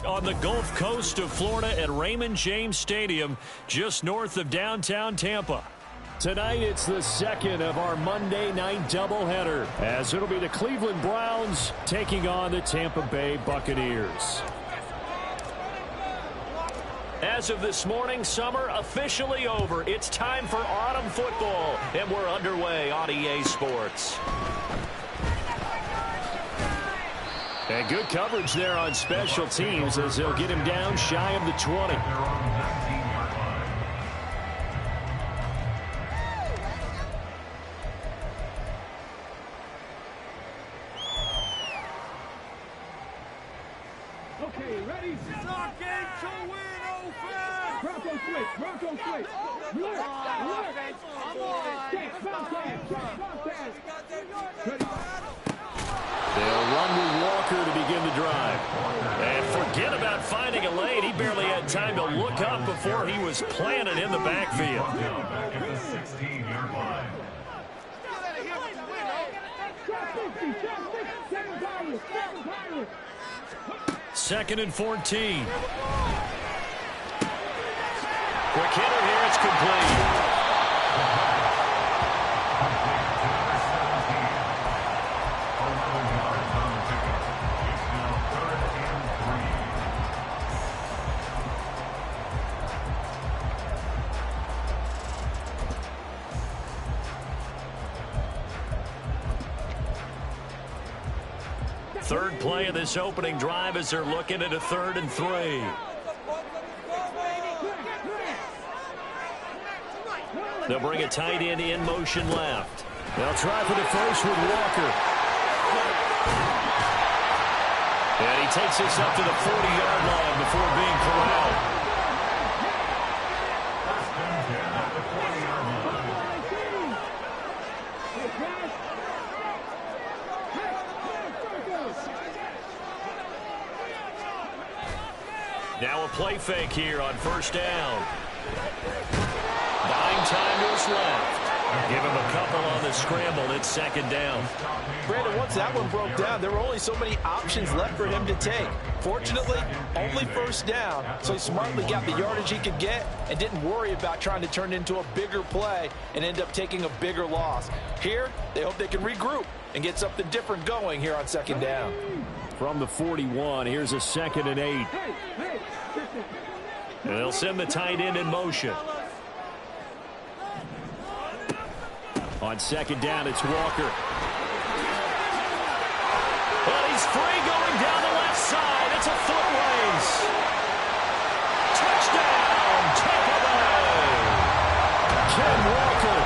On the Gulf Coast of Florida at Raymond James Stadium, just north of downtown Tampa. Tonight, it's the second of our Monday night doubleheader, as it'll be the Cleveland Browns taking on the Tampa Bay Buccaneers. As of this morning, summer officially over. It's time for autumn football, and we're underway on EA Sports. And good coverage there on special teams as they'll get him down shy of the 20. Okay, ready? Knocking to win offense! Bronco switch, Bronco switch! Alert! They'll run with Walker to begin the drive. And forget about finding a lane. He barely had time to look up before he was planted in the backfield. Second and 14. Quick hitter here. It's complete. Third play of this opening drive as they're looking at a 3rd and 3. They'll bring a tight end in motion left. They'll try for the first with Walker. And he takes this up to the 40-yard line before being corralled. Now a play fake here on first down. 9-timers left. Give him a couple on the scramble. It's second down. Brandon, once that one broke down, there were only so many options left for him to take. Fortunately, only first down, so he smartly got the yardage he could get and didn't worry about trying to turn it into a bigger play and end up taking a bigger loss. Here, they hope they can regroup and get something different going here on second down. From the 41, here's a 2nd and 8. And they'll send the tight end in motion. On second down, it's Walker. Well, he's free going down the left side. It's a foot race. Touchdown, Tampa Bay. Ken Walker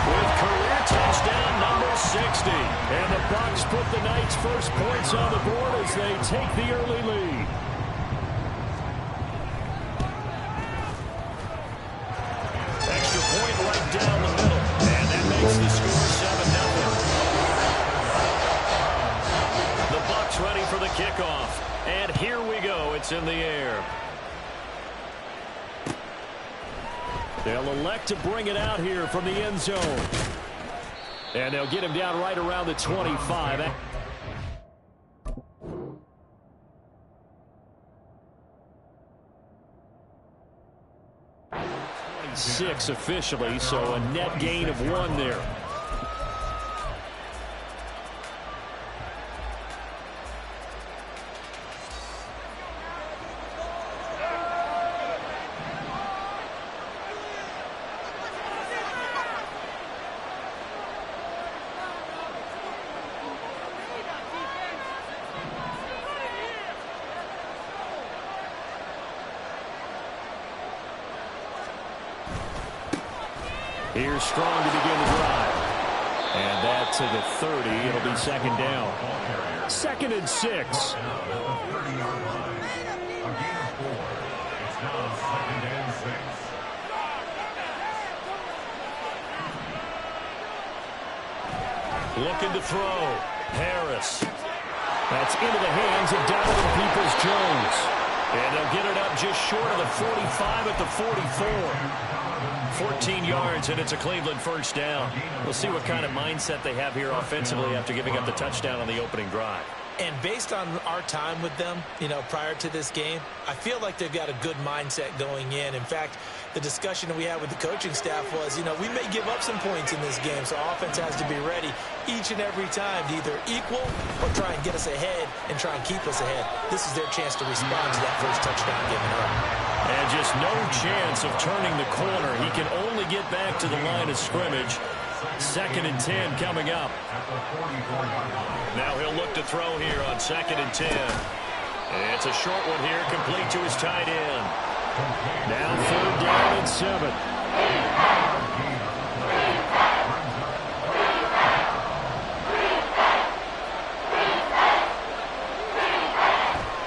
with career touchdown number 60. And the Bucs put the Knights' first points on the board as they take the early lead. Extra point right down the middle. And that makes the score 7-0. The Bucs ready for the kickoff. And here we go. It's in the air. They'll elect to bring it out here from the end zone. And they'll get him down right around the 25. 26 officially, so a net gain of 1 there. Here's Strong to begin the drive. And that to the 30. It'll be second down. 2nd and 6. Looking to throw. Harris. That's into the hands of Donovan Peoples-Jones. And they'll get it up just short of the 45 at the 44. 14 yards, and it's a Cleveland first down. We'll see what kind of mindset they have here offensively after giving up the touchdown on the opening drive. And based on our time with them, prior to this game, I feel like they've got a good mindset going in. In fact, the discussion that we had with the coaching staff was, we may give up some points in this game, so offense has to be ready each and every time to either equal or try and get us ahead and try and keep us ahead. This is their chance to respond to that first touchdown given up. And just no chance of turning the corner. He can only get back to the line of scrimmage. 2nd and 10 coming up. Now he'll look to throw here on 2nd and 10. It's a short one here, complete to his tight end. Now 3rd down and 7.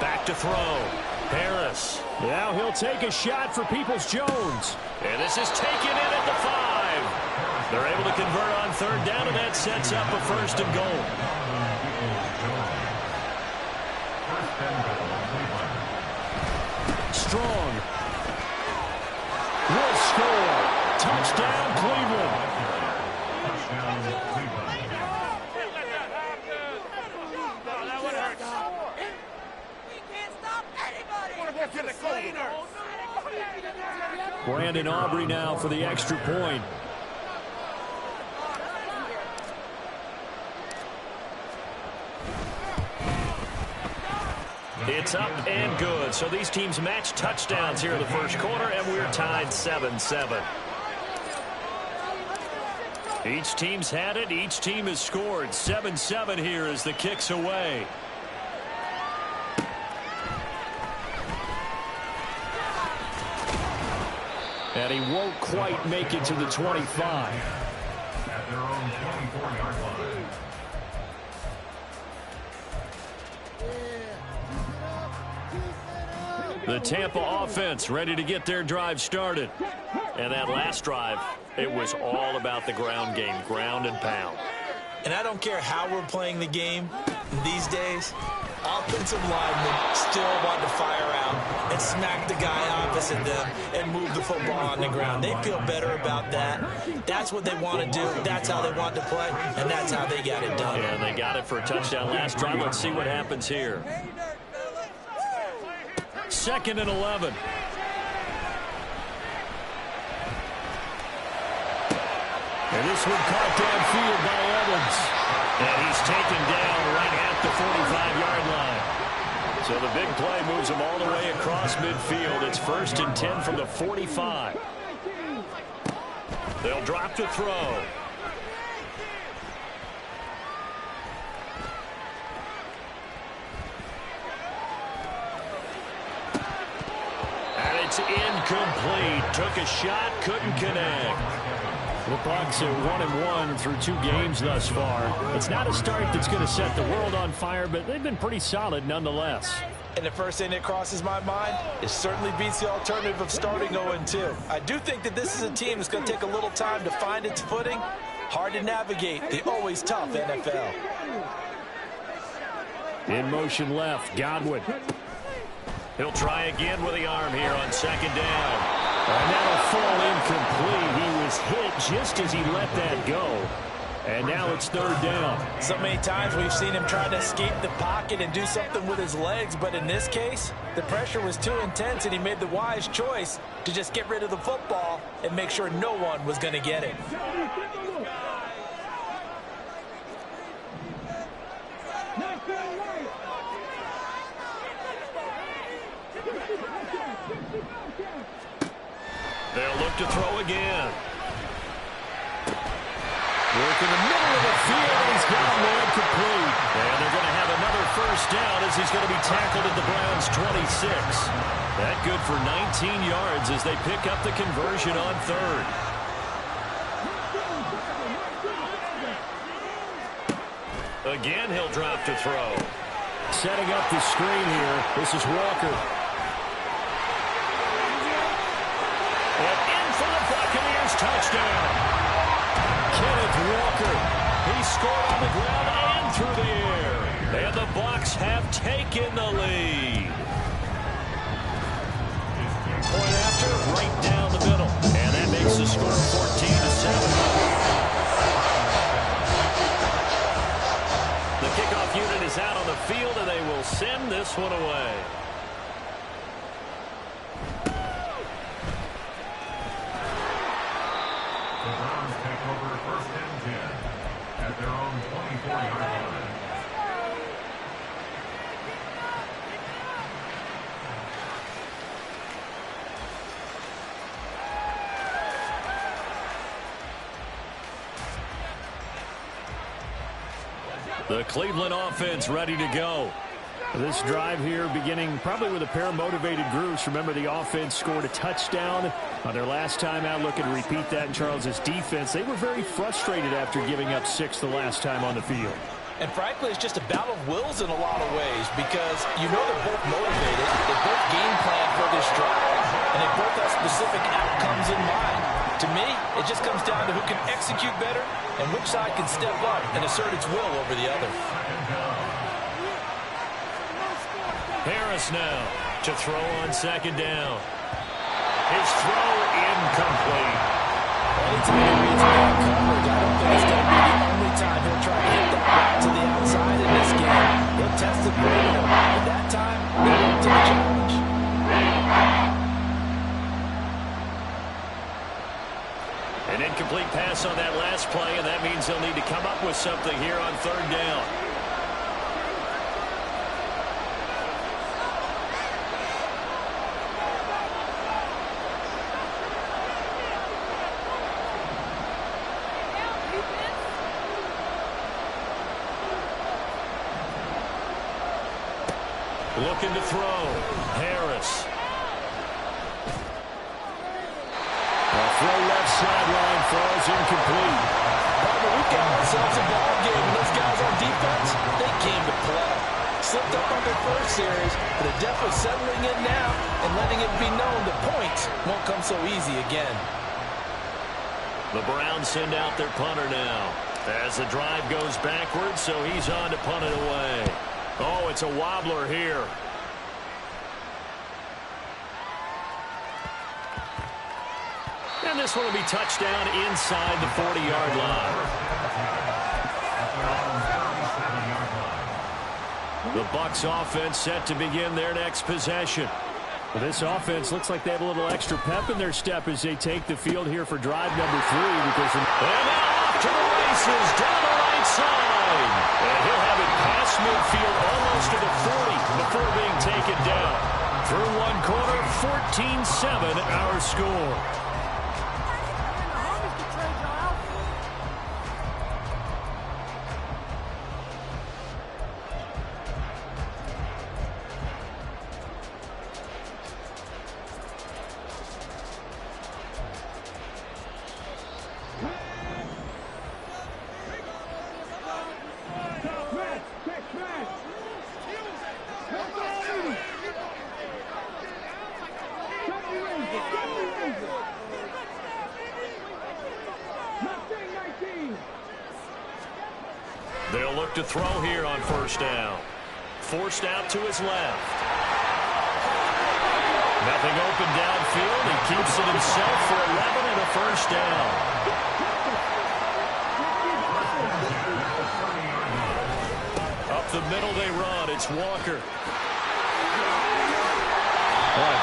Back to throw. Harris. Now he'll take a shot for Peoples-Jones. And this is taken in at the 5. They're able to convert on 3rd down, and that sets up a 1st and goal. Strong will score. Touchdown, Cleveland. Brandon Aubrey now for the extra point. It's up and good. So these teams match touchdowns here in the first quarter, and we're tied 7-7. Each team's had it. Each team has scored. 7-7 here as the kick's away. And he won't quite make it to the 25. At their own 24-yard line. The Tampa offense ready to get their drive started. And that last drive, it was all about the ground game, ground and pound. And I don't care how we're playing the game these days, offensive linemen still want to fire out and smack the guy opposite them and move the football on the ground. They feel better about that. That's what they want to do. That's how they want to play, and that's how they got it done. Yeah, they got it for a touchdown last drive. Let's see what happens here. 2nd and 11. And this one caught downfield by Evans. And he's taken down right at the 45-yard line. So the big play moves him all the way across midfield. It's 1st and 10 from the 45. They'll drop to throw. And it's incomplete. Took a shot, couldn't connect. The Bucs are 1-1 through 2 games thus far. It's not a start that's going to set the world on fire, but they've been pretty solid nonetheless. And the first thing that crosses my mind, it certainly beats the alternative of starting 0-2. I do think that this is a team that's going to take a little time to find its footing. Hard to navigate the always tough NFL. In motion left, Godwin. He'll try again with the arm here on 2nd down. And that'll fall incomplete. He was hit just as he let that go. And now it's 3rd down. So many times we've seen him try to escape the pocket and do something with his legs, but in this case, the pressure was too intense and he made the wise choice to just get rid of the football and make sure no one was going to get it. They'll look to throw again. Work in the middle of the field, and he's got him there complete. And they're going to have another 1st down as he's going to be tackled at the Browns' 26. That good for 19 yards as they pick up the conversion on 3rd. Again, he'll drop to throw. Setting up the screen here. This is Walker. And in for the Buccaneers touchdown. Kenneth Walker. He scored on the ground and through the air. And the Bucs have taken the lead. Point after, right down the middle. And that makes the score 14-7. The kickoff unit is out on the field, and they will send this one away. The Browns take over first and 10 at their own 24-yard line. The Cleveland offense ready to go. This drive here beginning probably with a pair of motivated groups. Remember, the offense scored a touchdown on their last time out. Looking to repeat that in Charles' defense. They were very frustrated after giving up 6 the last time on the field. And frankly, it's just a battle of wills in a lot of ways because you know they're both motivated. They both game plan for this drive, and they both have specific outcomes in mind. To me, it just comes down to who can execute better and which side can step up and assert its will over the other. Harris now to throw on second down. His throw incomplete. Anytime he reads man coverage, I don't think it's going to be the only time he'll try to hit that route to the outside in this game. He'll test it great enough. At that time, they're up to the challenge. An incomplete pass on that last play, and that means they'll need to come up with something here on third down. Looking to throw. Harris. A throw left sideline falls incomplete. We've got ourselves a ball game. Those guys on defense, they came to play. Slipped up on their first series, but are definitely settling in now and letting it be known that points won't come so easy again. The Browns send out their punter now as the drive goes backwards, so he's on to punt it away. Oh, it's a wobbler here. And this one will be touchdown inside the 40-yard line. The Bucs offense set to begin their next possession. Well, this offense looks like they have a little extra pep in their step as they take the field here for drive number 3. Because and now off to the races down the right side. And he'll have it past midfield almost to the 40 before being taken down. Through one quarter, 14-7 our score. They'll look to throw here on first down. Forced out to his left. Nothing open downfield. He keeps it himself for 11 and a first down. Up the middle they run. It's Walker.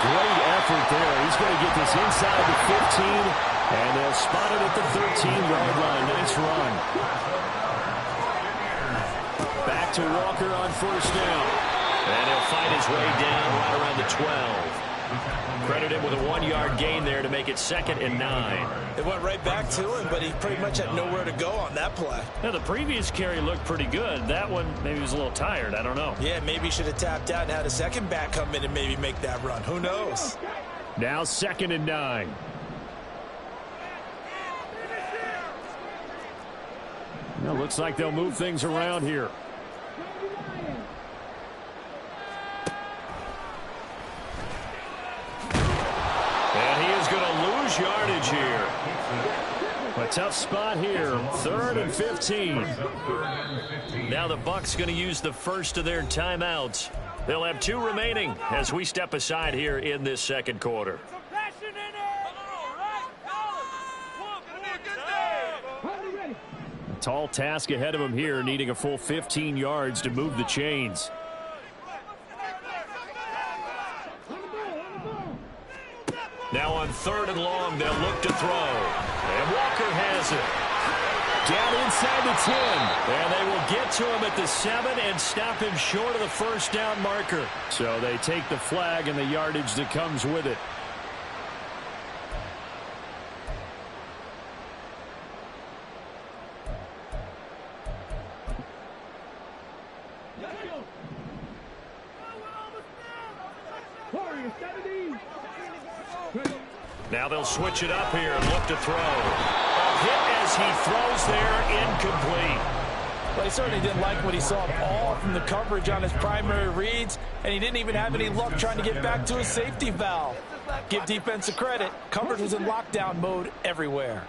Great effort there. He's going to get this inside the 15, and they'll spot it at the 13-yard line. Nice run. Back to Walker on first down. And he'll fight his way down right around the 12. Credit him with a 1-yard gain there to make it 2nd and 9. It went right back to him, but he pretty much had nowhere to go on that play. Now, the previous carry looked pretty good. That one, maybe he was a little tired. I don't know. Yeah, maybe he should have tapped out and had a second back come in and maybe make that run. Who knows? Now 2nd and 9. Well, looks like they'll move things around here. And he is going to lose yardage here. A tough spot here. 3rd and 15. Now the Bucs going to use the first of their timeouts. They'll have 2 remaining as we step aside here in this second quarter. Tall task ahead of him here, needing a full 15 yards to move the chains. Now on 3rd and long, they'll look to throw. And Walker has it. Down inside the 10. And they will get to him at the 7 and stop him short of the first down marker. So they take the flag and the yardage that comes with it. Now they'll switch it up here and look to throw. A hit as he throws there, incomplete. Well, he certainly didn't like what he saw all from the coverage on his primary reads, and he didn't even have any luck trying to get back to his safety valve. Give defense a credit. Coverage was in lockdown mode everywhere.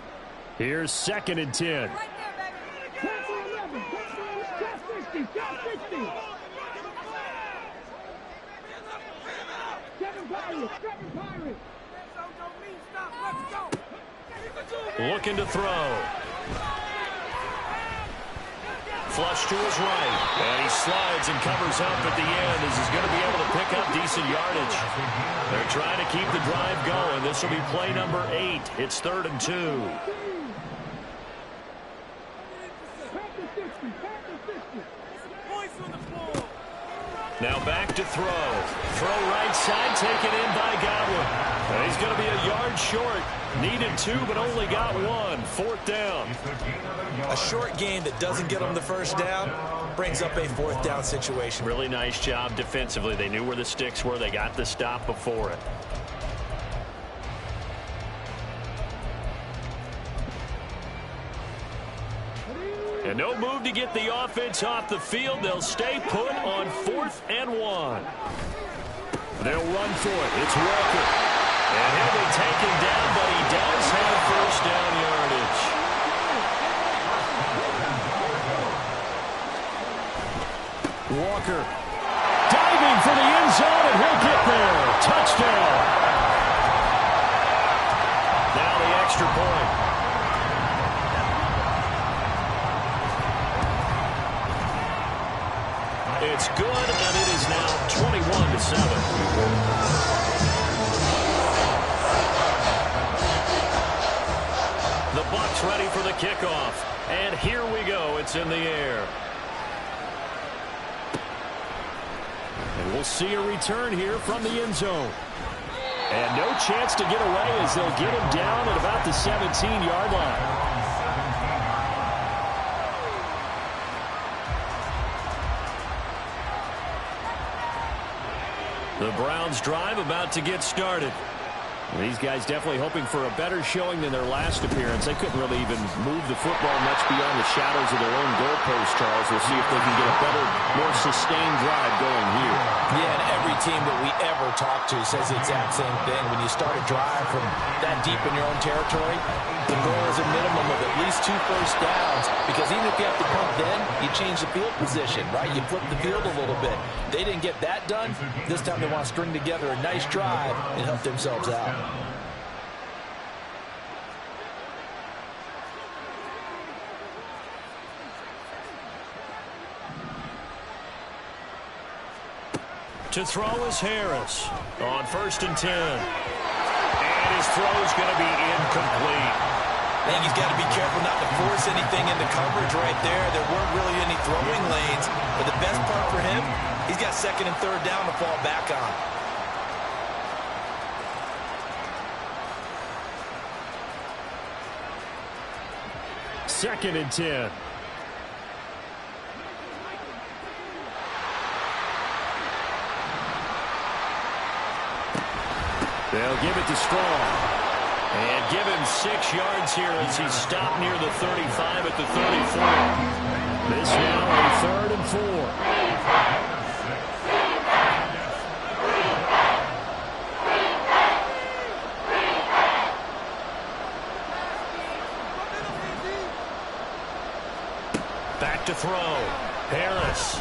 Here's 2nd and 10. Looking to throw. Flush to his right. And he slides and covers up at the end as he's going to be able to pick up decent yardage. They're trying to keep the drive going. This will be play number 8. It's 3rd and 2. Now back to throw. Throw right side, taken in by Godwin. And he's going to be a yard short. Needed 2, but only got 1. 4th down. A short game that doesn't get him the first down brings up a 4th down situation. Really nice job defensively. They knew where the sticks were. They got the stop before it. And no move to get the offense off the field. They'll stay put on 4th and 1. They'll run for it. It's Walker. And he'll be taken down, but he does have first down yardage. Walker diving for the end zone, and he'll get there. Touchdown. Now the extra point. It's good, and it is now 21-7. The Bucs ready for the kickoff. And here we go. It's in the air. And we'll see a return here from the end zone. And no chance to get away as they'll get him down at about the 17-yard line. The Browns drive about to get started. These guys definitely hoping for a better showing than their last appearance. They couldn't really even move the football much beyond the shadows of their own goalpost, Charles. We'll see if they can get a better, more sustained drive going here. Yeah, and every team that we ever talk to says the exact same thing. When you start a drive from that deep in your own territory, the goal is a minimum of at least 2 first downs, because even if you have to punt then, you change the field position, right? You flip the field a little bit. They didn't get that done. This time they want to string together a nice drive and help themselves out. To throw is Harris on 1st and 10. And his throw is going to be incomplete. I think he's got to be careful not to force anything into coverage right there. There weren't really any throwing lanes. But the best part for him, he's got 2nd and 3rd down to fall back on. Second and 10. They'll give it to Strong. And give him 6 yards here as he stopped near the 35 at the 34. This now a 3rd and 4. Back to throw. Harris.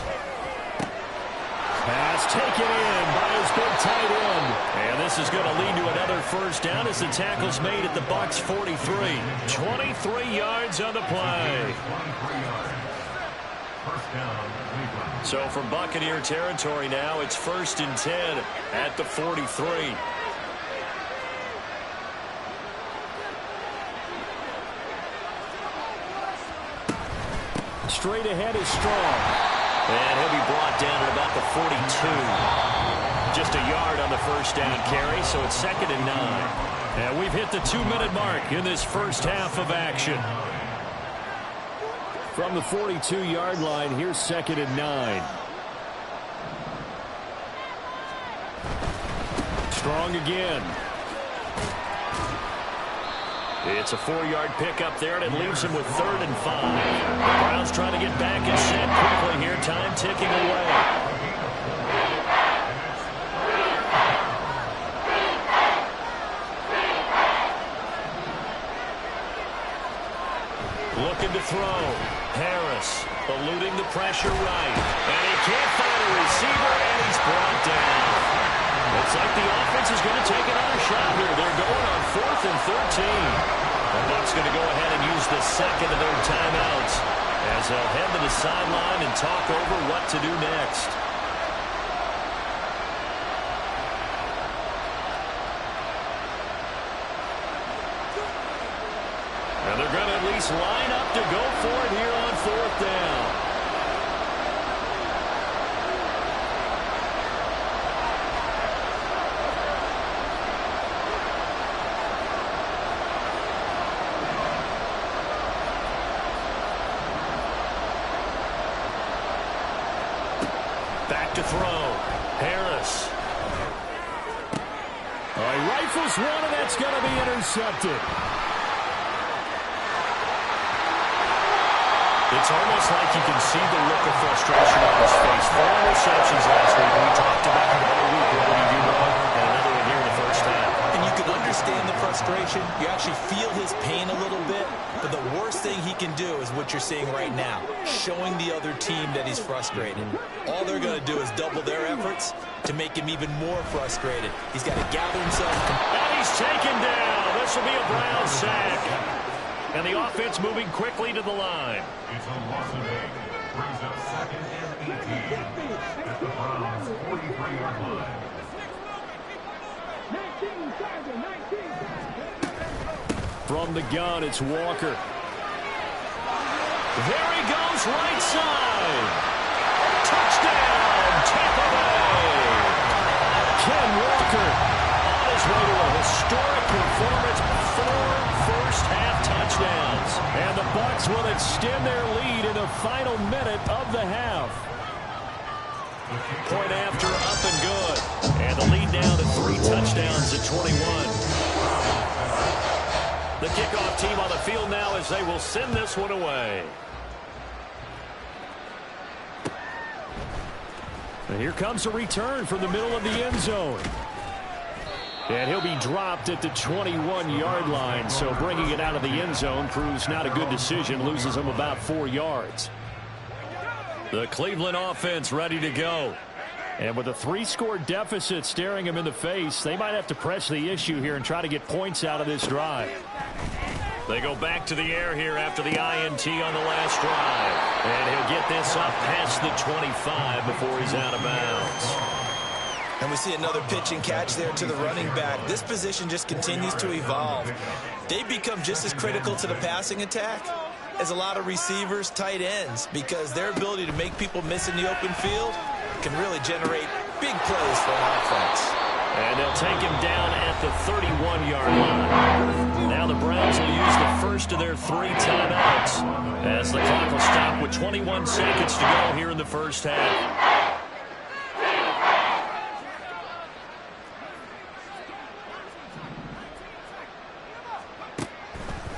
Pass taken in by his big tight end. And this is going to lead to another first down as the tackle's made at the Bucs 43. 23 yards on the play. So from Buccaneer territory now, it's 1st and 10 at the 43. Straight ahead is Strong. And he'll be brought down at about the 42. Just a yard on the first down carry, so it's 2nd and 9. And we've hit the 2-minute mark in this first half of action. From the 42-yard line, here's 2nd and 9. Strong again. It's a 4-yard pickup there, and it leaves him with 3rd and 5. The Browns trying to get back and set quickly here. Time ticking away. Looking to throw. Harris eluding the pressure right. And he can't find a receiver, and he's brought down. Looks like the offense is going to take another shot here. They're going on 4th and 13. The Bucs going to go ahead and use the second of their timeouts as they'll head to the sideline and talk over what to do next. And they're going to at least line up to go for it here on 4th down. To throw. Harris. He rifles one, and that's going to be intercepted. It's almost like you can see the look of frustration on his face. 4 interceptions last week. We talked about it all week. What did he do wrong? And another one here in the first half. And you can understand the frustration. You actually feel his pain a little bit. But the worst thing he can do is what you're seeing right now, showing the other team that he's frustrated. All they're going to do is double their efforts to make him even more frustrated. He's got to gather himself. And he's taken down. This will be a Brown sack. And the offense moving quickly to the line. It's a loss of 8. Brings up 2nd and 18 at the Browns' 43-yard line. From the gun, it's Walker. There he goes, right side. Touchdown, Tampa Bay. Ken Walker on his way to a historic performance. 4 first-half touchdowns. And the Bucs will extend their lead in the final minute of the half. Point after, up and good. And the lead down to 3 touchdowns at 21. The kickoff team on the field now as they will send this one away. And here comes a return from the middle of the end zone. And he'll be dropped at the 21-yard line, so bringing it out of the end zone proves not a good decision, loses him about 4 yards. The Cleveland offense ready to go. And with a 3-score deficit staring him in the face, they might have to press the issue here and try to get points out of this drive. They go back to the air here after the INT on the last drive. And he'll get this up past the 25 before he's out of bounds. And we see another pitch and catch there to the running back. This position just continues to evolve. They become just as critical to the passing attack as a lot of receivers, tight ends, because their ability to make people miss in the open field can really generate big plays for an offense. And they'll take him down at the 31-yard line. Now the Browns will use the first of their 3 timeouts as the clock will stop with 21 seconds to go here in the first half.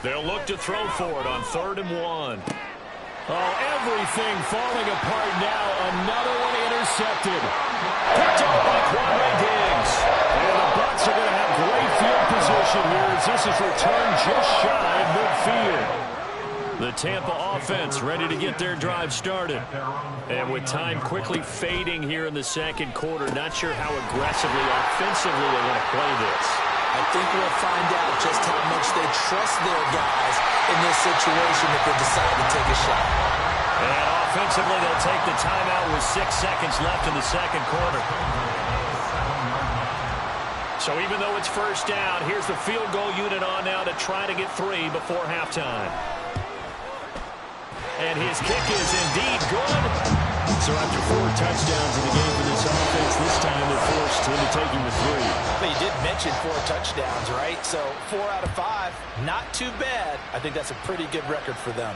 They'll look to throw for it on 3rd and 1. Oh, everything falling apart now. Another one intercepted. Picked up by Quandre Diggs. And the Bucs are going to have great field position here as this is returned just shy of midfield. The Tampa offense ready to get their drive started. And with time quickly fading here in the second quarter, not sure how aggressively, offensively they want to play this. I think we'll find out just how much they trust their guys in this situation if they decide to take a shot. And offensively, they'll take the timeout with 6 seconds left in the second quarter. So even though it's first down, here's the field goal unit on now to try to get 3 before halftime. And his kick is indeed good. So after 4 touchdowns in the game for this offense, this time they're forced into taking the 3. But you did mention 4 touchdowns, right? So 4 out of 5, not too bad. I think that's a pretty good record for them.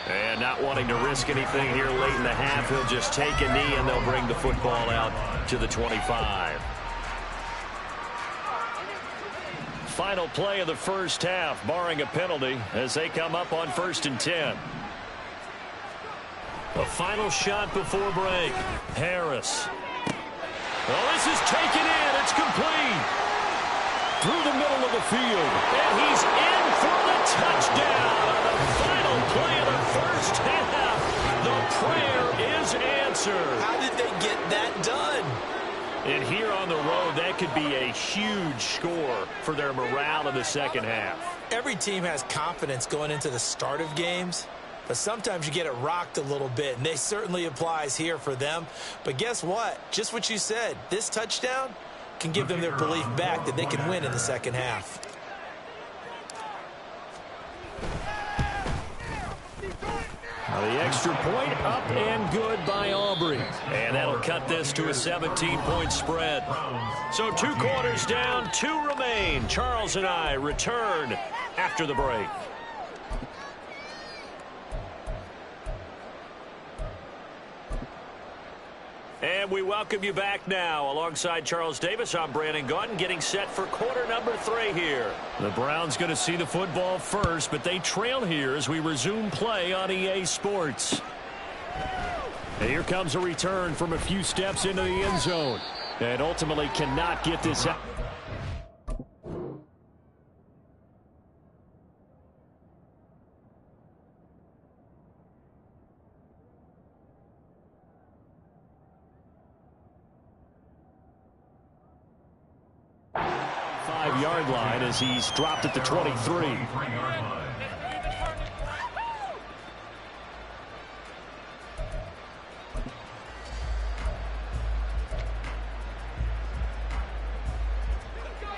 And not wanting to risk anything here late in the half, he'll just take a knee and they'll bring the football out to the 25. Final play of the first half, barring a penalty, as they come up on 1st and 10. A final shot before break. Harris. Well, this is taken in. It's complete. Through the middle of the field. And he's in for the touchdown on the final play of the first half. The prayer is answered. How did they get that done? And here on the road, that could be a huge score for their morale in the second half. Every team has confidence going into the start of games, but sometimes you get it rocked a little bit, and this certainly applies here for them. But guess what? Just what you said, this touchdown can give them their belief back that they can win in the second half. The extra point up and good by Aubrey. And that'll cut this to a 17-point spread. So 2 quarters down, 2 remain. Charles and I return after the break. And we welcome you back now. Alongside Charles Davis, I'm Brandon Gaudin, getting set for quarter number 3 here. The Browns going to see the football first, but they trail here as we resume play on EA Sports. And here comes a return from a few steps into the end zone. And ultimately cannot get this out. Yard line as he's dropped at the 23.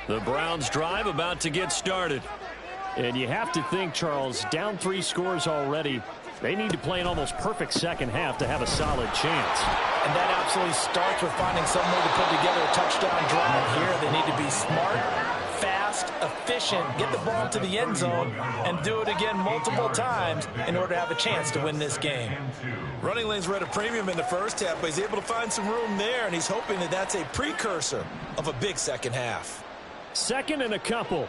The Browns drive about to get started. And you have to think, Charles, down 3 scores already. They need to play an almost perfect second half to have a solid chance. And that absolutely starts with finding some way to put together a touchdown drive here. They need to be smart, fast, efficient, get the ball to the end zone, and do it again multiple times in order to have a chance to win this game. Running lanes were at a premium in the first half, but he's able to find some room there, and he's hoping that that's a precursor of a big second half. 2nd and a couple.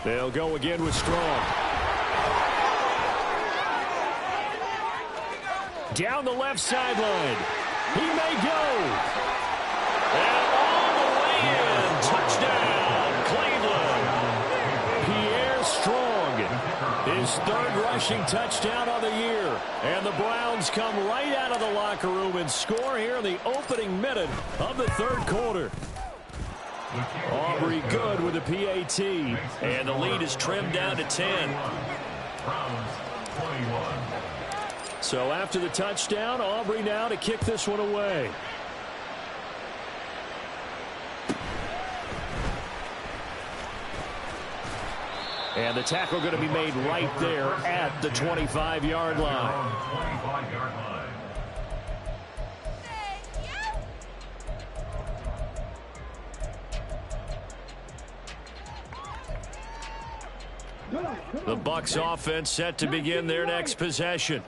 They'll go again with Strong. Down the left sideline. He may go. And all the way in. Touchdown, Cleveland. Pierre Strong. His 3rd rushing touchdown of the year. And the Browns come right out of the locker room and score here in the opening minute of the 3rd quarter. Aubrey good with a PAT. And the lead is trimmed down to 10. So after the touchdown, Aubrey now to kick this one away. And the tackle going to be made right there at the 25-yard line. The Bucs offense set to begin their next possession.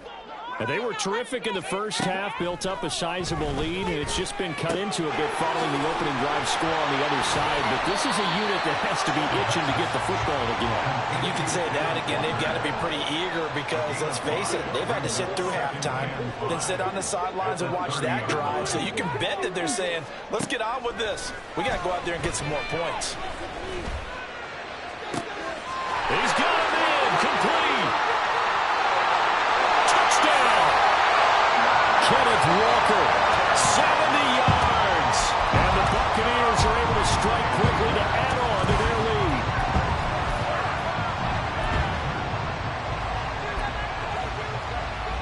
They were terrific in the first half, built up a sizable lead, and it's just been cut into a bit following the opening drive score on the other side. But this is a unit that has to be itching to get the football again. You can say that again. They've got to be pretty eager because, let's face it, they've had to sit through halftime, then sit on the sidelines and watch that drive. So you can bet that they're saying, let's get on with this. We got to go out there and get some more points. He's got him in, complete. Touchdown. Kenneth Walker, 70 yards. And the Buccaneers are able to strike quickly to add on to their lead.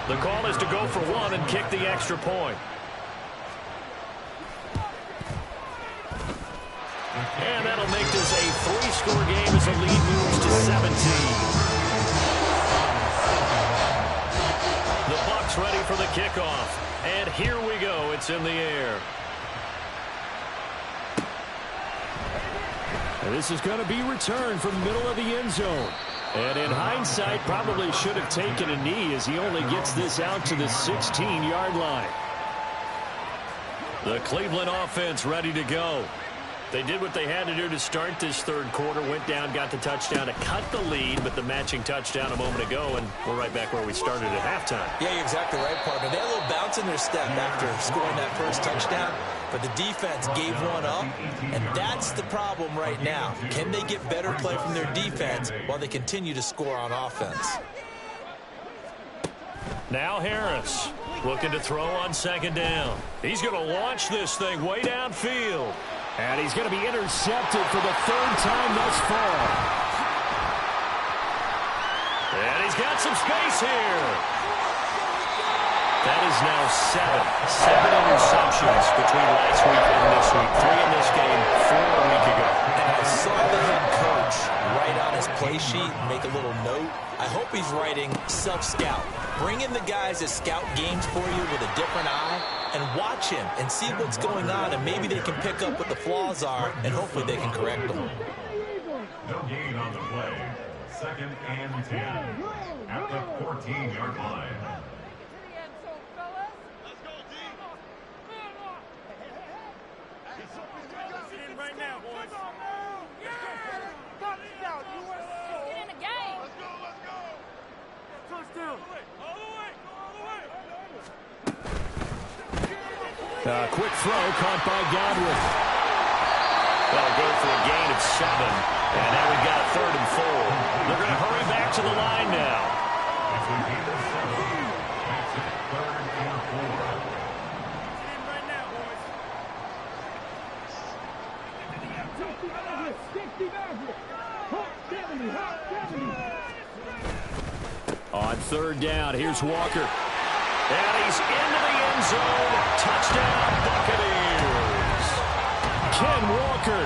The call is to go for one and kick the extra point. And that'll make this a 3-score game as the lead moves to 17. The Bucs ready for the kickoff. And here we go. It's in the air. And this is going to be returned from the middle of the end zone. And in hindsight, probably should have taken a knee as he only gets this out to the 16-yard line. The Cleveland offense ready to go. They did what they had to do to start this third quarter, went down, got the touchdown to cut the lead, but the matching touchdown a moment ago, and we're right back where we started at halftime. Yeah, you're exactly right, partner. They had a little bounce in their step after scoring that first touchdown, but the defense gave one up, and that's the problem right now. Can they get better play from their defense while they continue to score on offense? Now Harris looking to throw on second down. He's going to launch this thing way downfield. And he's going to be intercepted for the third time thus far. And he's got some space here. That is now seven interceptions between last week and this week. 3 in this game, 4 a week ago. And I saw the head coach write on his play sheet, make a little note. I hope he's writing self-scout. Bring in the guys that scout games for you with a different eye and watch him and see what's going on, and maybe they can pick up what the flaws are, and hopefully they can correct them. No gain on the play. 2nd and 10 at the 14-yard line. Quick throw caught by Godwin. That'll go for a gain of 7. And now we've got a 3rd and 4. They're going to hurry back to the line now. It's a gain of 7. Makes it 3rd and 4. Right now, boys. On 3rd down, here's Walker. And he's into the end zone. Touchdown, Buccaneers. Ken Walker,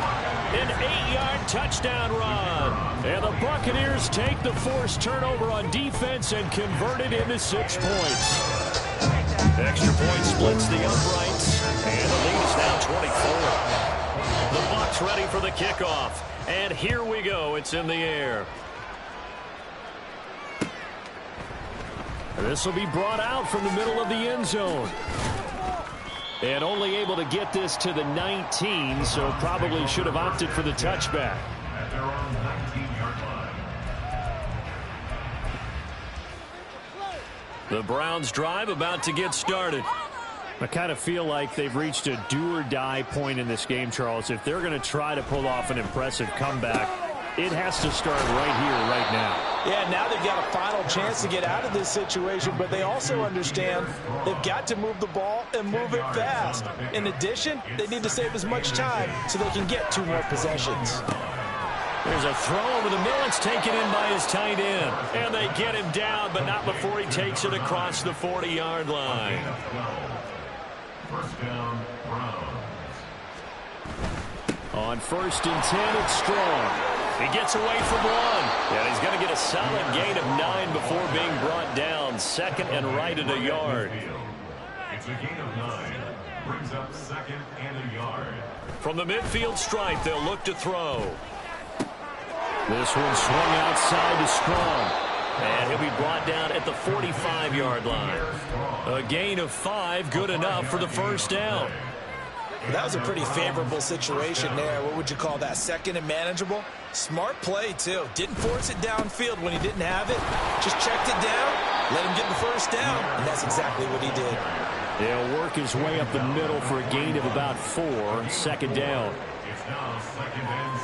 an 8-yard touchdown run. And the Buccaneers take the forced turnover on defense and convert it into 6 points. Extra point splits the uprights. And the lead is now 24. The Bucs ready for the kickoff. And here we go. It's in the air. This will be brought out from the middle of the end zone. And only able to get this to the 19, so probably should have opted for the touchback. At their own 19-yard line. The Browns drive about to get started. I kind of feel like they've reached a do-or-die point in this game, Charles. If they're going to try to pull off an impressive comeback, it has to start right here, right now. Yeah, now they've got a final chance to get out of this situation, but they also understand they've got to move the ball and move it fast. In addition, they need to save as much time so they can get 2 more possessions. There's a throw over the middle. It's taken in by his tight end. And they get him down, but not before he takes it across the 40-yard line. First down, Browns. On 1st and 10, it's Strong. He gets away from 1. And he's going to get a solid gain of 9 before being brought down. 2nd and right at a yard. It's a gain of 9. Brings up 2nd and a yard. From the midfield stripe, they'll look to throw. This one swung outside to Strong. And he'll be brought down at the 45-yard line. A gain of 5, good enough for the first down. That was a pretty favorable situation there. What would you call that? Second and manageable? Smart play, too. Didn't force it downfield when he didn't have it. Just checked it down, let him get the first down, and that's exactly what he did. He'll work his way up the middle for a gain of about 4. Second down. It's now 2nd and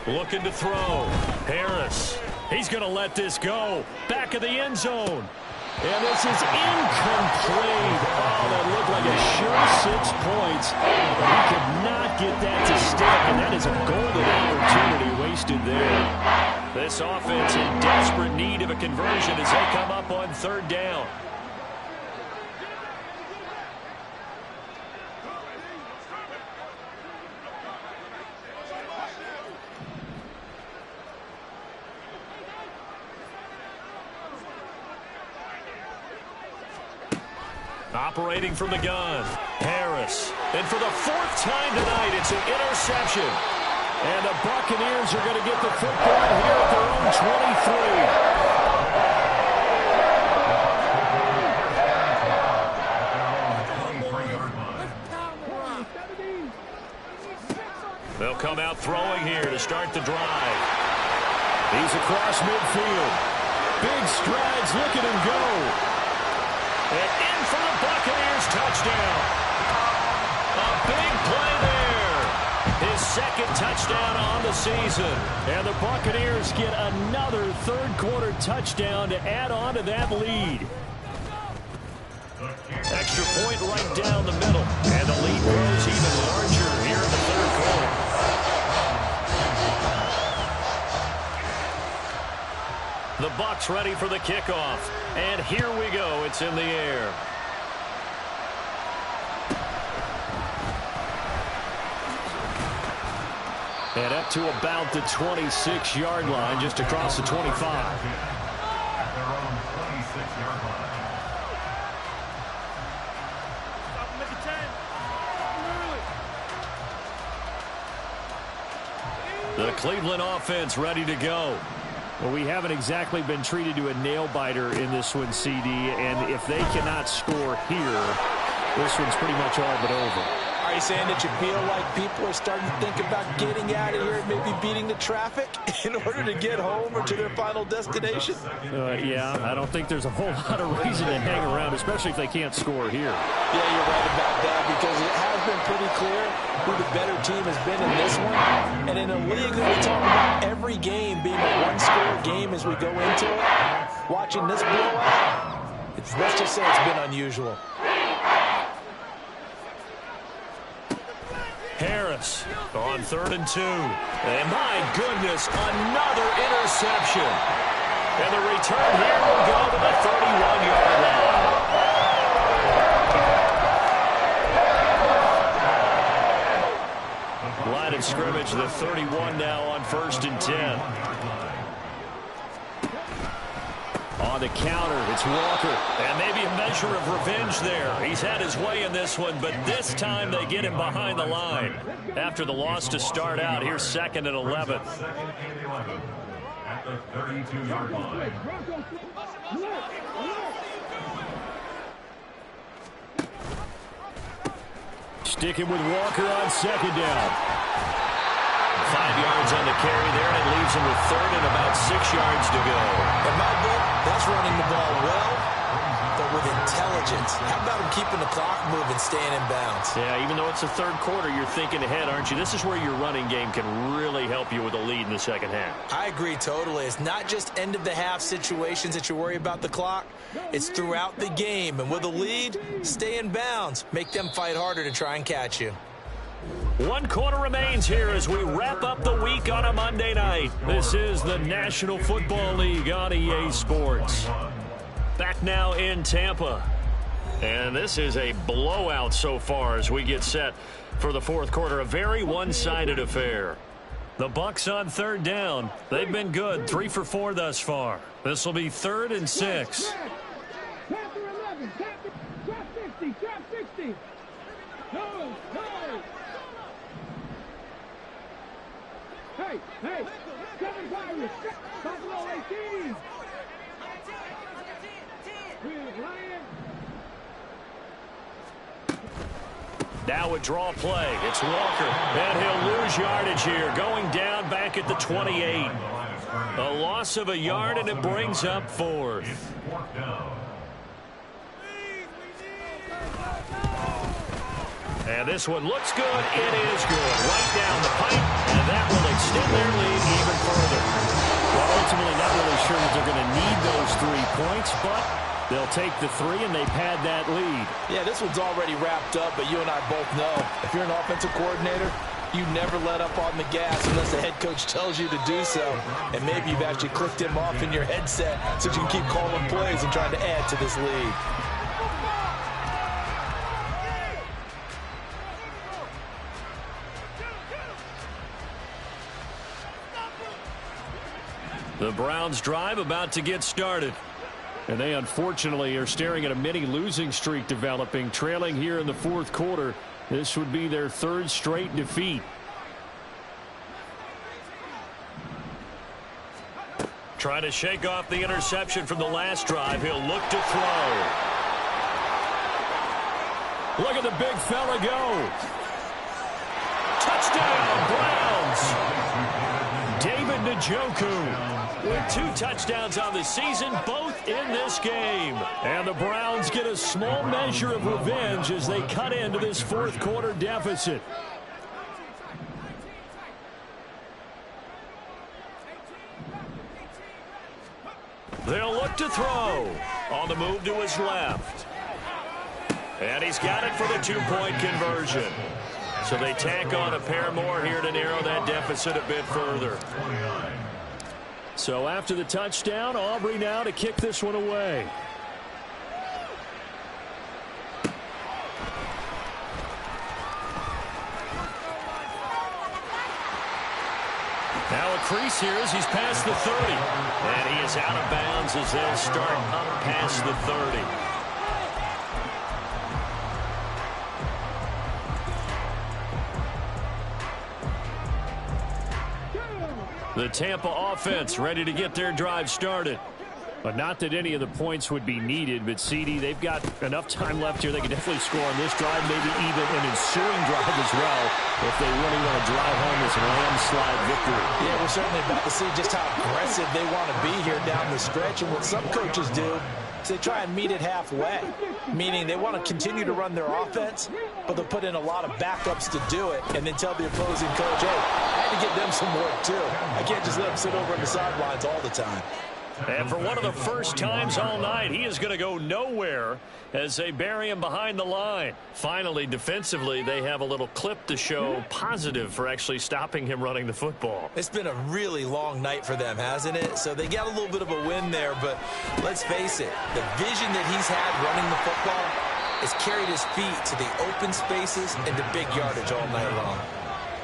6. Looking to throw. Harris. He's going to let this go. Back of the end zone. And this is incomplete. Oh, that looked like a sure 6 points. But he could not get that to stick, and that is a golden opportunity wasted there. This offense in desperate need of a conversion as they come up on 3rd down. Operating from the gun, Harris. And for the 4th time tonight, it's an interception. And the Buccaneers are going to get the football here at their own 23. They'll come out throwing here to start the drive. He's across midfield. Big strides, look at him go. And in for the Buccaneers, touchdown. A big play there. His 2nd touchdown on the season. And the Buccaneers get another 3rd-quarter touchdown to add on to that lead. Extra point right down the middle. And the lead grows even larger here in the 3rd quarter. The Bucs ready for the kickoff. And here we go. It's in the air. And up to about the 26-yard line, just across the 25. At their own 26-yard line. The Cleveland offense ready to go. Well, we haven't exactly been treated to a nail-biter in this one, CD, and if they cannot score here, this one's pretty much all but over. Are you saying that you feel like people are starting to think about getting out of here and maybe beating the traffic in order to get home or to their final destination? Yeah, I don't think there's a whole lot of reason to hang around, especially if they can't score here. Yeah, you're right about that, because it has been pretty clear who the better team has been in this one. And in a league that we talk about every game being a one-score game as we go into it, watching this blowout, let's just say it's been unusual. Harris on 3rd and 2. And my goodness, another interception. And the return here will go to the 31-yard line. Line of scrimmage, the 31 now on 1st and 10. On the counter, it's Walker. And maybe a measure of revenge there. He's had his way in this one, but this time they get him behind the line. After the loss to start out, here's 2nd and 11. 2nd and 11 at the 32-yard line. Sticking with Walker on 2nd down. 5 yards on the carry there, and it leaves him with 3rd and about 6 yards to go. In my book, that's running the ball well, but with intelligence. How about him keeping the clock moving, staying in bounds? Yeah, even though it's the 3rd quarter, you're thinking ahead, aren't you? This is where your running game can really help you with a lead in the 2nd half. I agree totally. It's not just end-of-the-half situations that you worry about the clock. It's throughout the game. And with a lead, stay in bounds. Make them fight harder to try and catch you. 1 quarter remains here as we wrap up the week on a Monday night. This is the National Football League on EA Sports. Back now in Tampa. And this is a blowout so far as we get set for the 4th quarter. A very one-sided affair. The Bucs on 3rd down. They've been good. 3 for 4 thus far. This will be 3rd and 6. Trap 11, trap 50, trap 60. Go, go. Hey, hey, 7 Pirates, Buffalo 18. With Ryan. Now a draw play. It's Walker. And he'll lose yardage here. Going down back at the 28. A loss of a yard, and it brings up 4th. And this one looks good. It is good. Right down the pipe, and that will extend their lead even further. Well, ultimately not really sure that they're going to need those 3 points, but they'll take the 3, and they've had that lead. Yeah, this one's already wrapped up, but you and I both know if you're an offensive coordinator, you never let up on the gas unless the head coach tells you to do so. And maybe you've actually clicked him off in your headset so you can keep calling plays and trying to add to this lead. The Browns drive about to get started. And they unfortunately are staring at a mini losing streak developing, trailing here in the 4th quarter. This would be their 3rd straight defeat. Trying to shake off the interception from the last drive. He'll look to throw. Look at the big fella go. Touchdown, Browns. David Njoku with 2 touchdowns on the season, both in this game. And the Browns get a small measure of revenge as they cut into this 4th quarter deficit. They'll look to throw. On the move to his left. And he's got it for the 2-point conversion. So they tack on a pair more here to narrow that deficit a bit further. So after the touchdown, Aubrey now to kick this one away. Now a crease here as he's past the 30. And he is out of bounds as they'll start up past the 30. The Tampa offense ready to get their drive started. But not that any of the points would be needed, but CD, they've got enough time left here. They can definitely score on this drive, maybe even an ensuing drive as well, if they really want to drive home this landslide victory. Yeah, we're certainly about to see just how aggressive they want to be here down the stretch. And what some coaches do is they try and meet it halfway, meaning they want to continue to run their offense, but they'll put in a lot of backups to do it, and then tell the opposing coach, hey, I had to get them some work too. I can't just let them sit over on the sidelines all the time. And for one of the first times all night, he is going to go nowhere as they bury him behind the line. Finally, defensively, they have a little clip to show positive for actually stopping him running the football. It's been a really long night for them, hasn't it? So they got a little bit of a win there, but let's face it, the vision that he's had running the football has carried his feet to the open spaces and the big yardage all night long.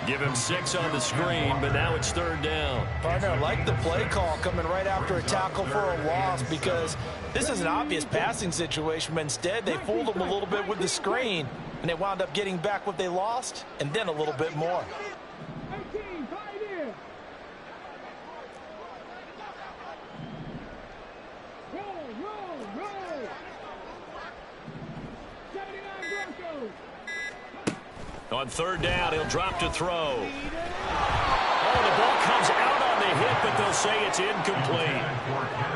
Give him 6 on the screen, but now it's 3rd down. Partner, I like the play call coming right after a tackle for a loss because this is an obvious passing situation, but instead they fooled him a little bit with the screen, and they wound up getting back what they lost and then a little bit more. 18, pioneer. Roll. 79 Broncos. On 3rd down, he'll drop to throw. Oh, the ball comes out on the hit, but they'll say it's incomplete.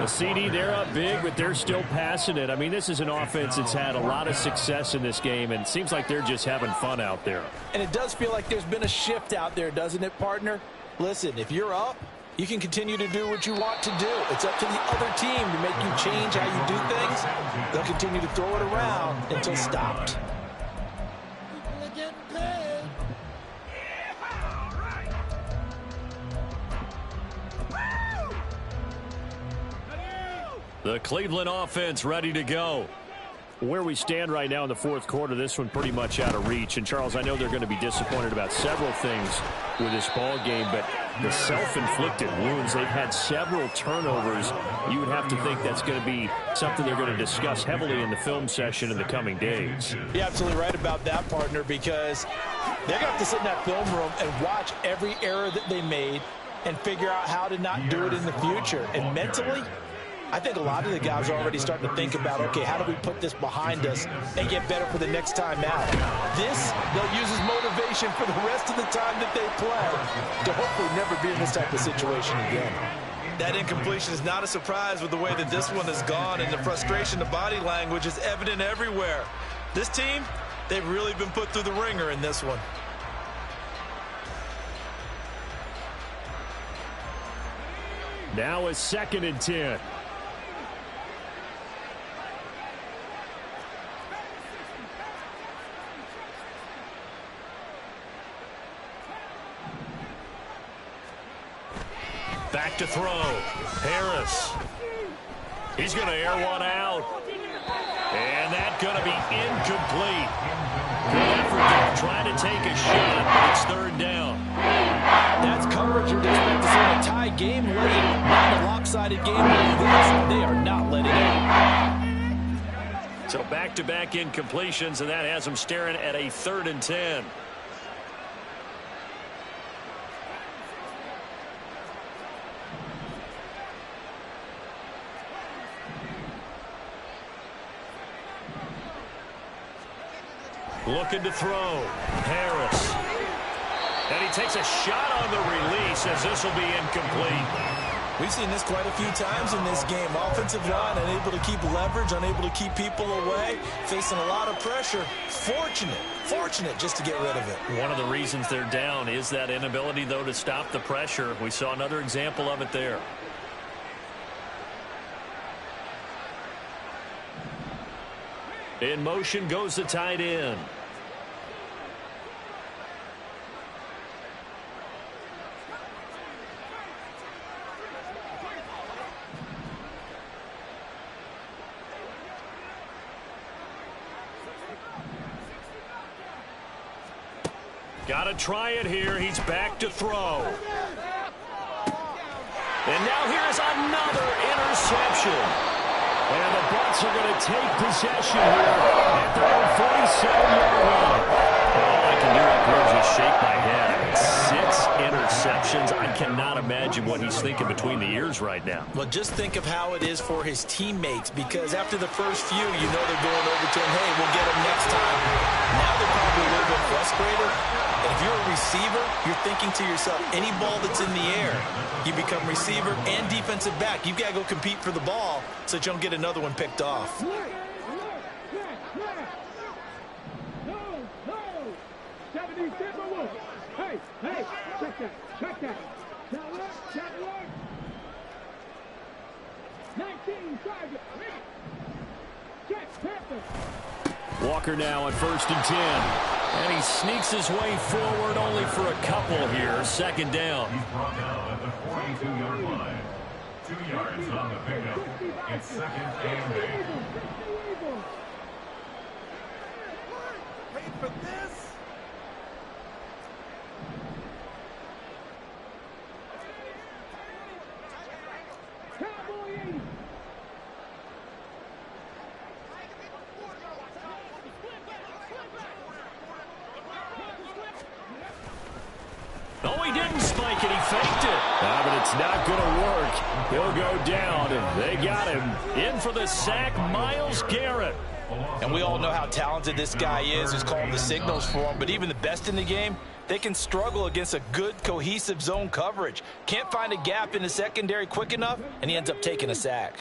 The CD, they're up big, but they're still passing it. I mean, this is an offense that's had a lot of success in this game, and it seems like they're just having fun out there. And it does feel like there's been a shift out there, doesn't it, partner? Listen, if you're up, you can continue to do what you want to do. It's up to the other team to make you change how you do things. They'll continue to throw it around until stopped. The Cleveland offense ready to go. Where we stand right now in the 4th quarter, this one pretty much out of reach. And, Charles, I know they're going to be disappointed about several things with this ball game, but the self-inflicted wounds. They've had several turnovers. You would have to think that's going to be something they're going to discuss heavily in the film session in the coming days. You're absolutely right about that, partner, because they're going to have to sit in that film room and watch every error that they made and figure out how to not do it in the future. And mentally, I think a lot of the guys are already starting to think about, okay, how do we put this behind us and get better for the next time out? This, they'll use as motivation for the rest of the time that they play to hopefully never be in this type of situation again. That incompletion is not a surprise with the way that this one has gone, and the frustration, the body language is evident everywhere. This team, they've really been put through the ringer in this one. Now a 2nd and 10. Back to throw. Harris. He's going to air one out. And that's going to be incomplete. Good effort to try to take a shot, but it's 3rd down. That's coverage you'd expect to see in a tie game late. Not a lopsided game like this. They are not letting it. So back-to-back incompletions, and that has them staring at a 3rd and 10. Looking to throw. Harris. And he takes a shot on the release as this will be incomplete. We've seen this quite a few times in this game. Offensive line unable to keep leverage, unable to keep people away, facing a lot of pressure. Fortunate just to get rid of it. One of the reasons they're down is that inability, though, to stop the pressure. We saw another example of it there. In motion goes the tight end. Got to try it here. He's back to throw. And now here's another interception. And the Bucs are going to take possession here at their own 47-yard line. All I can do up here is just shake my head. 6 interceptions. I cannot imagine what he's thinking between the ears right now. Well, just think of how it is for his teammates, because after the first few, you know they're going over to him, hey, we'll get him next time. Now they're probably a little bit frustrated. And if you're a receiver, you're thinking to yourself, any ball that's in the air, you become receiver and defensive back. You've got to go compete for the ball so that you don't get another one picked off. Hey, check that. Check work. 19, target. Check, Panther. Walker now at 1st and 10. And he sneaks his way forward only for a couple here. 2nd down. He's brought down at the 42-yard line. 2 yards on the pickup. It's 2nd and 8. Wait for this. Oh, he didn't spike it. He faked it. But it's not going to work. He'll go down. They got him. In for the sack, Myles Garrett. And we all know how talented this guy is, who's calling the signals for him. But even the best in the game, they can struggle against a good, cohesive zone coverage. Can't find a gap in the secondary quick enough, and he ends up taking a sack.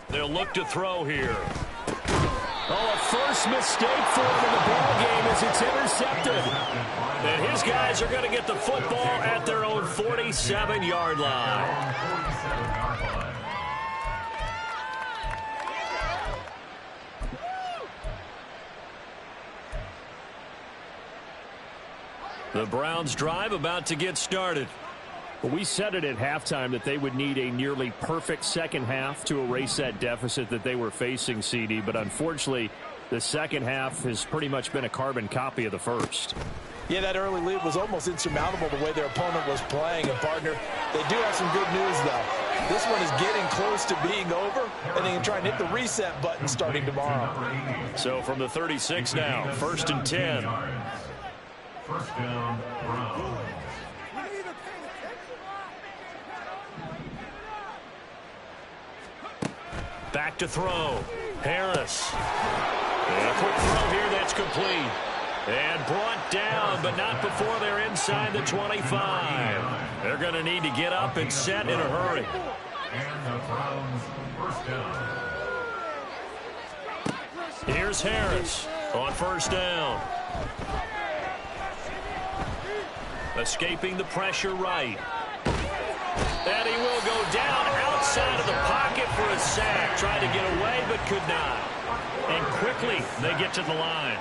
They'll look to throw here. Oh, a first mistake for him in the ball game as it's intercepted. And his guys are going to get the football at their own 47-yard line. The Browns' drive about to get started. Well, we said it at halftime that they would need a nearly perfect second half to erase that deficit that they were facing, CD. But unfortunately, The second half has pretty much been a carbon copy of the first. Yeah, that early lead was almost insurmountable the way their opponent was playing. And, partner, they do have some good news, though. This one is getting close to being over, and they can try and hit the reset button starting tomorrow. So from the 36 now, 1st and 10. First down, Browns. Back to throw. Harris. And a quick throw here that's complete. And brought down, but not before they're inside the 25. They're going to need to get up and set in a hurry. And the Browns, first down. Here's Harris on 1st down. Escaping the pressure right. And he will go down outside of the pocket for a sack. Tried to get away, but could not. And quickly, they get to the line.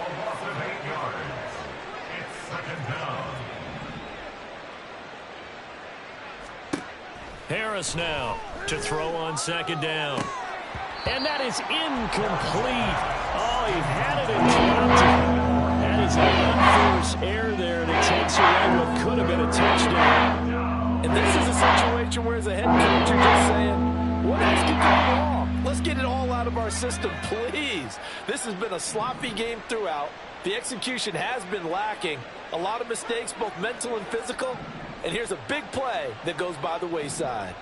It's second down. Harris now to throw on 2nd down. And that is incomplete. Oh, he had it and dropped it. That is an unforced error there, and it takes away what could have been a touchdown. And this is a situation where, as a head coach, you're just saying, what else could go wrong? Let's get it all out of our system, please. This has been a sloppy game throughout. The execution has been lacking. A lot of mistakes, both mental and physical. And here's a big play that goes by the wayside.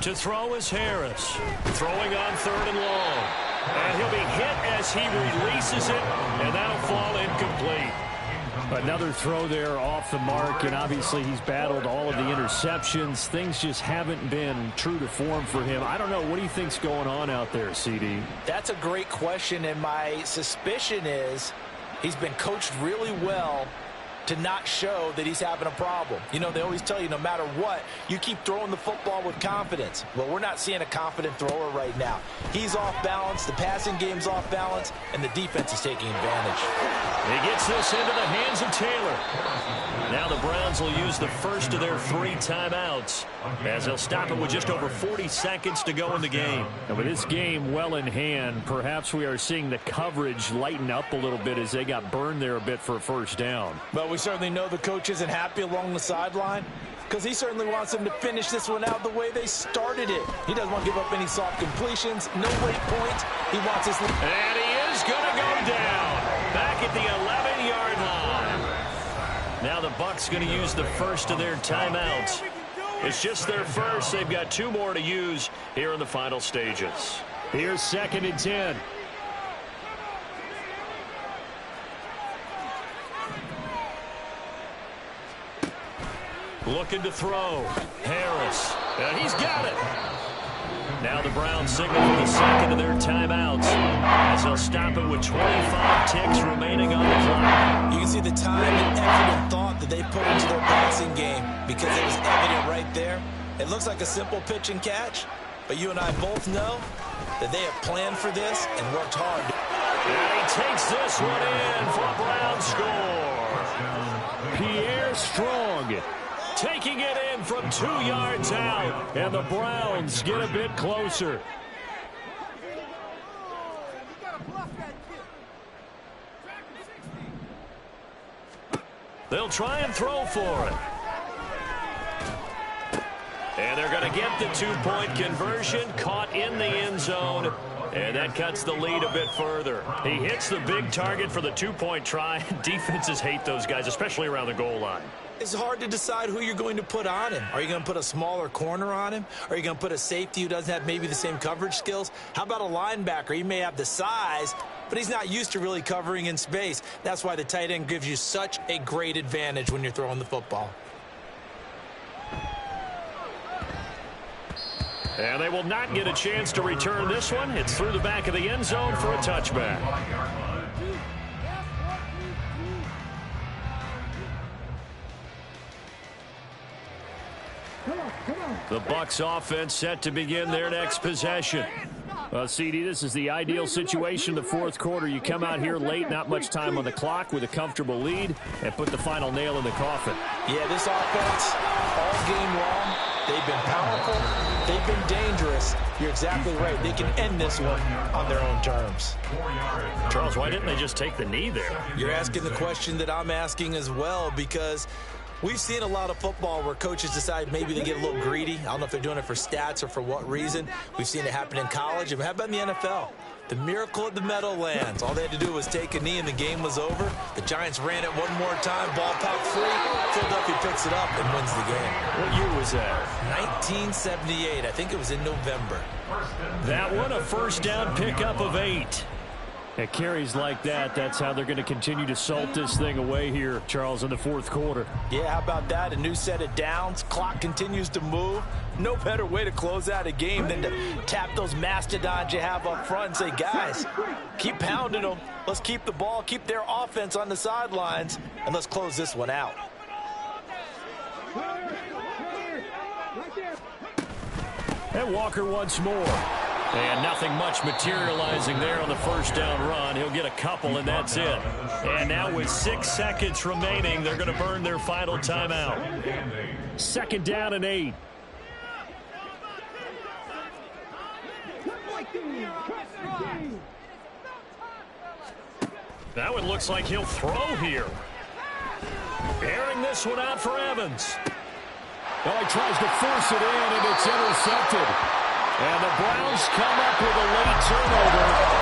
To throw is Harris. Throwing on 3rd and long. And he'll be hit as he releases it, and that'll fall incomplete. Another throw there off the mark, and obviously he's battled all of the interceptions. Things just haven't been true to form for him. I don't know. What do you think's going on out there, CD? That's a great question, and my suspicion is he's been coached really well to not show that he's having a problem. You know, they always tell you no matter what, you keep throwing the football with confidence. Well, we're not seeing a confident thrower right now. He's off balance, the passing game's off balance, and the defense is taking advantage. He gets this into the hands of Taylor. Now the Browns will use the first of their 3 timeouts as they'll stop it with just over 40 seconds to go in the game. And with this game well in hand, perhaps we are seeing the coverage lighten up a little bit as they got burned there a bit for a 1st down. But we certainly know the coach isn't happy along the sideline because he certainly wants them to finish this one out the way they started it. He doesn't want to give up any soft completions, no late points. He wants this. And he is going to go down back at the 11-yard line. Now the Bucs going to use the first of their timeouts. It's just their first. They've got 2 more to use here in the final stages. Here's 2nd and 10. Looking to throw. Harris. And he's got it. Now the Browns signal for the second of their timeouts as they'll stop it with 25 ticks remaining on the clock. You can see the time and effort and thought that they put into their passing game because it was evident right there. It looks like a simple pitch and catch, but you and I both know that they have planned for this and worked hard. And he takes this one in for a Brown score. Pierre Strong taking it in from 2 yards out, and the Browns get a bit closer. They'll try and throw for it. And they're going to get the 2-point conversion, caught in the end zone, and that cuts the lead a bit further. He hits the big target for the 2-point try. Defenses hate those guys, especially around the goal line. It's hard to decide who you're going to put on him. Are you going to put a smaller corner on him? Are you going to put a safety who doesn't have maybe the same coverage skills? How about a linebacker? He may have the size, but he's not used to really covering in space. That's why the tight end gives you such a great advantage when you're throwing the football. And they will not get a chance to return this one. It's through the back of the end zone for a touchback. The Bucs offense set to begin their next possession. Well, CD, this is the ideal situation in the 4th quarter. You come out here late, not much time on the clock with a comfortable lead, and put the final nail in the coffin. Yeah, this offense, all game long, They've been powerful. They've been dangerous. You're exactly right. They can end this one on their own terms. Charles, why didn't they just take the knee there? You're asking the question that I'm asking as well, because we've seen a lot of football where coaches decide maybe they get a little greedy. I don't know if they're doing it for stats or for what reason. We've seen it happen in college. And how about in the NFL? The miracle of the Meadowlands. All they had to do was take a knee and the game was over. The Giants ran it one more time. Ball popped free. Philadelphia picks it up and wins the game. What year was that? 1978. I think it was in November. That one, a first down pickup of 8. At carries like that, that's how they're going to continue to salt this thing away here, Charles, in the fourth quarter. Yeah, how about that? A new set of downs. Clock continues to move. No better way to close out a game than to tap those mastodons you have up front and say, guys, keep pounding them. Let's keep the ball, keep their offense on the sidelines, and let's close this one out. And Walker once more. And nothing much materializing there on the first down run. He'll get a couple, and that's it. And now with 6 seconds remaining, they're going to burn their final timeout. 2nd down and 8. That one looks like he'll throw here. Airing this one out for Evans. Well, he tries to force it in, and it's intercepted. And the Browns come up with a late turnover.